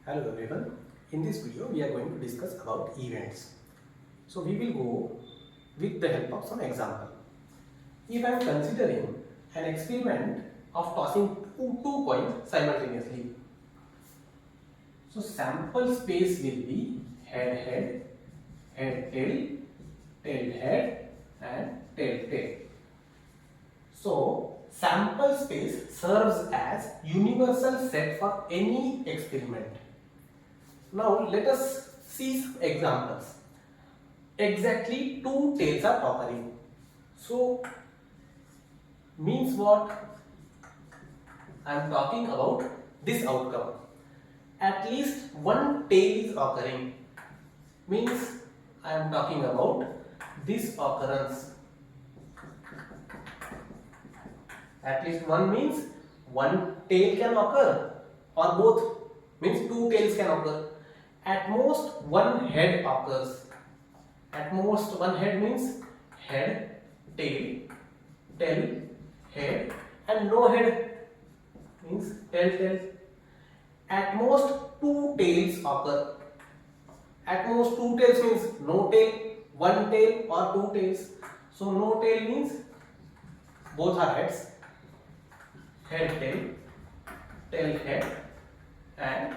Hello everyone. In this video we are going to discuss about events. So we will go with the help of some example. If I am considering an experiment of tossing two coins simultaneously. So sample space will be head head, head tail, tail head and tail tail. So sample space serves as universal set for any experiment. Now let us see some examples. Exactly two tails are occurring. So means what? I am talking about this outcome. At least one tail is occurring. Means I am talking about this occurrence. At least one means one tail can occur or both means two tails can occur. At most one head occurs. At most one head means head, tail, tail, head and no head means tail, tail. At most two tails occur. At most two tails means no tail, one tail or two tails. So no tail means both are heads. Head, tail, tail, head and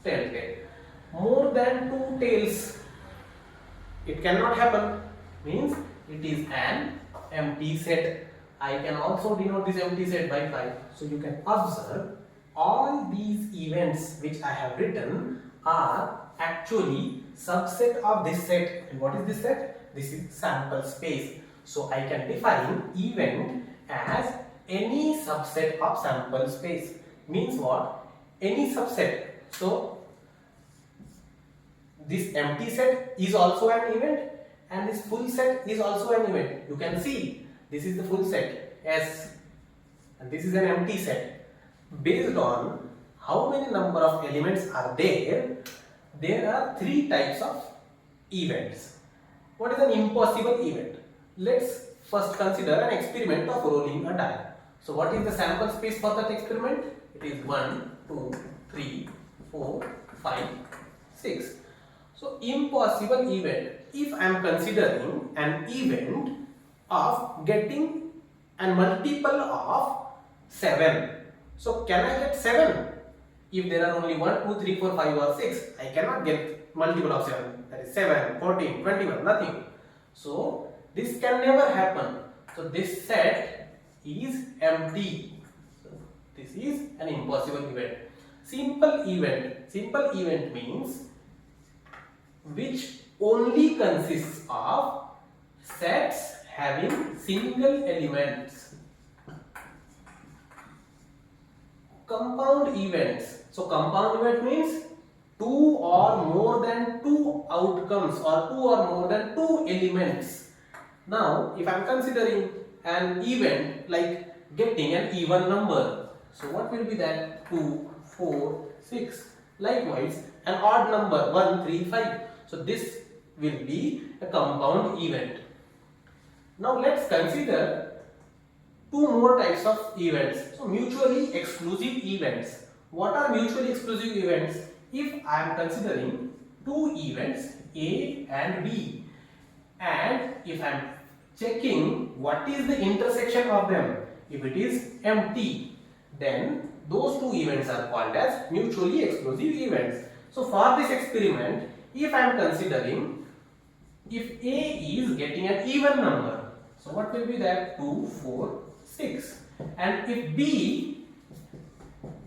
tail, tail. More than two tails, it cannot happen, means it is an empty set. I can also denote this empty set by 5. So you can observe all these events which I have written are actually subset of this set. And what is this set? This is sample space. So I can define event as any subset of sample space. Means what? Any subset. So this empty set is also an event and this full set is also an event. You can see this is the full set S and this is an empty set. Based on how many number of elements are there are three types of events. What is an impossible event? Let's first consider an experiment of rolling a die. So what is the sample space for that experiment? It is 1, 2, 3, 4, 5, 6. So impossible event. If I am considering an event of getting a multiple of 7. So can I get 7? If there are only 1, 2, 3, 4, 5 or 6, I cannot get multiple of 7. That is 7, 14, 21, nothing. So this can never happen. So this set is empty. So this is an impossible event. Simple event. Simple event means which only consists of sets having single elements. Compound events. So compound event means two or more than two outcomes or two or more than two elements. Now if I am considering an event like getting an even number, so what will be that? 2, 4, 6. Likewise an odd number 1, 3, 5. So this will be a compound event. Now let's consider two more types of events. So mutually exclusive events. What are mutually exclusive events? If I am considering two events A and B and if I am checking what is the intersection of them, if it is empty, then those two events are called as mutually exclusive events. So for this experiment, if I am considering if A is getting an even number, so what will be that? 2, 4, 6. And if B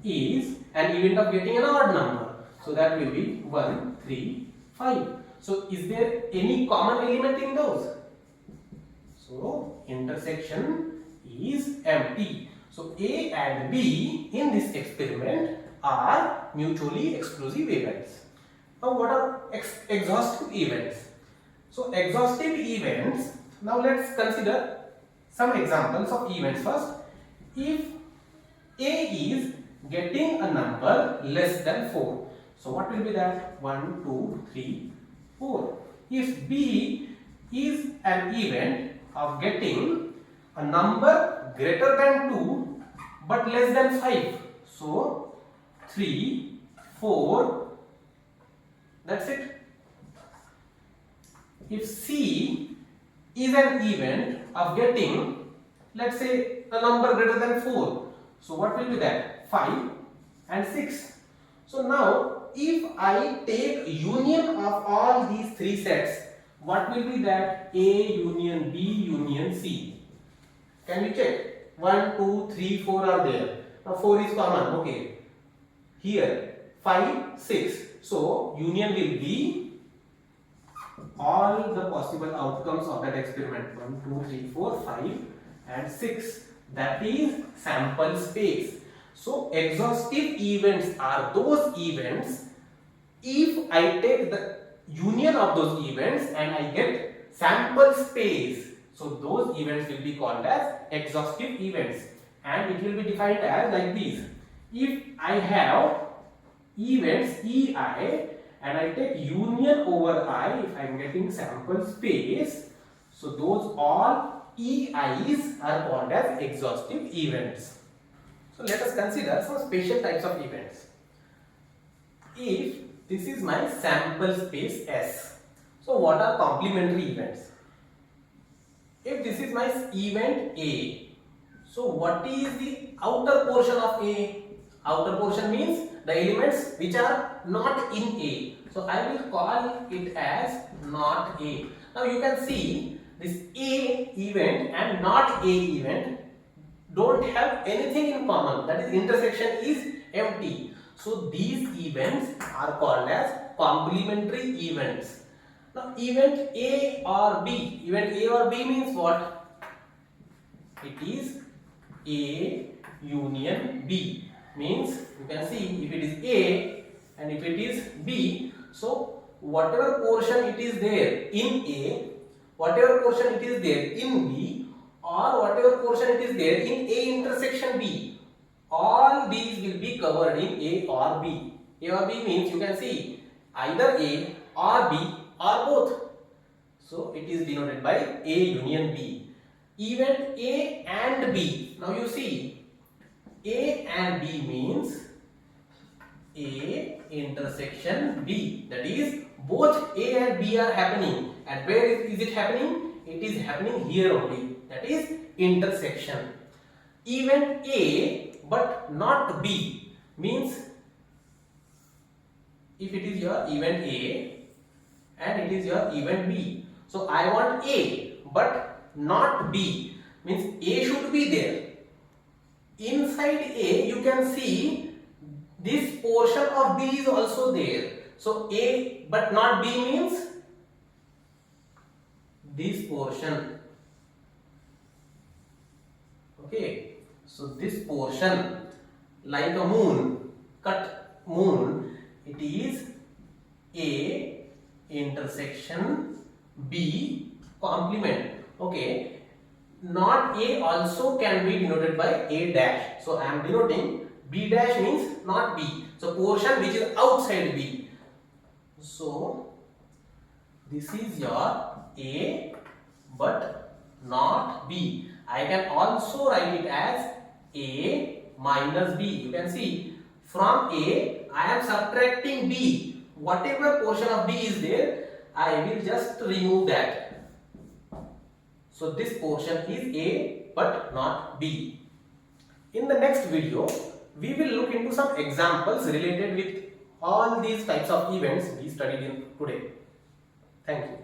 is an event of getting an odd number, so that will be 1, 3, 5. So is there any common element in those? So intersection is empty. So A and B in this experiment are mutually exclusive events. Now what are exhaustive events? So exhaustive events, now let's consider some examples of events first. If A is getting a number less than 4, so what will be that? 1, 2, 3, 4. If B is an event of getting a number greater than 2 but less than 5, so 3, 4. That's it. If C is an event of getting, let's say, a number greater than 4, so what will be that? 5 and 6. So now if I take union of all these three sets, what will be that? A union B union C. Can we check? 1, 2, 3, 4 are there. Now 4 is common. Okay. Here 5, 6. So union will be all the possible outcomes of that experiment. 1, 2, 3, 4, 5 and 6. That is sample space. So exhaustive events are those events if I take the union of those events and I get sample space. So those events will be called as exhaustive events, and it will be defined as like this. If I have events EI and I take union over I, if I am getting sample space, so those all EIs are called as exhaustive events. So let us consider some special types of events. If this is my sample space S, so what are complementary events? If this is my event A, so what is the outer portion of A? Outer portion means the elements which are not in A. So I will call it as not A. Now you can see this A event and not A event don't have anything in common, that is intersection is empty. So these events are called as complementary events. Now event A or B, event A or B means what? It is A union B, means you can see if it is A and if it is B, so whatever portion it is there in A, whatever portion it is there in B, or whatever portion it is there in A intersection B, all these will be covered in A or B. A or B means you can see either A or B or both. So it is denoted by A union B. Event A and B. Now you see A and B means A intersection B. That is both A and B are happening. And where is it happening? It is happening here only. That is intersection. Event A but not B means if it is your event A and it is your event B. So I want A but not B, means A should be there. Inside A you can see this portion of B is also there. So A but not B means this portion. Okay, so this portion like a moon, cut moon, it is A intersection B complement. Okay, not A also can be denoted by A dash. So I am denoting B dash means not B. So portion which is outside B. So this is your A but not B. I can also write it as A minus B. You can see from A I am subtracting B. Whatever portion of B is there, I will just remove that. So this portion is A but not B. In the next video, we will look into some examples related with all these types of events we studied in today. Thank you.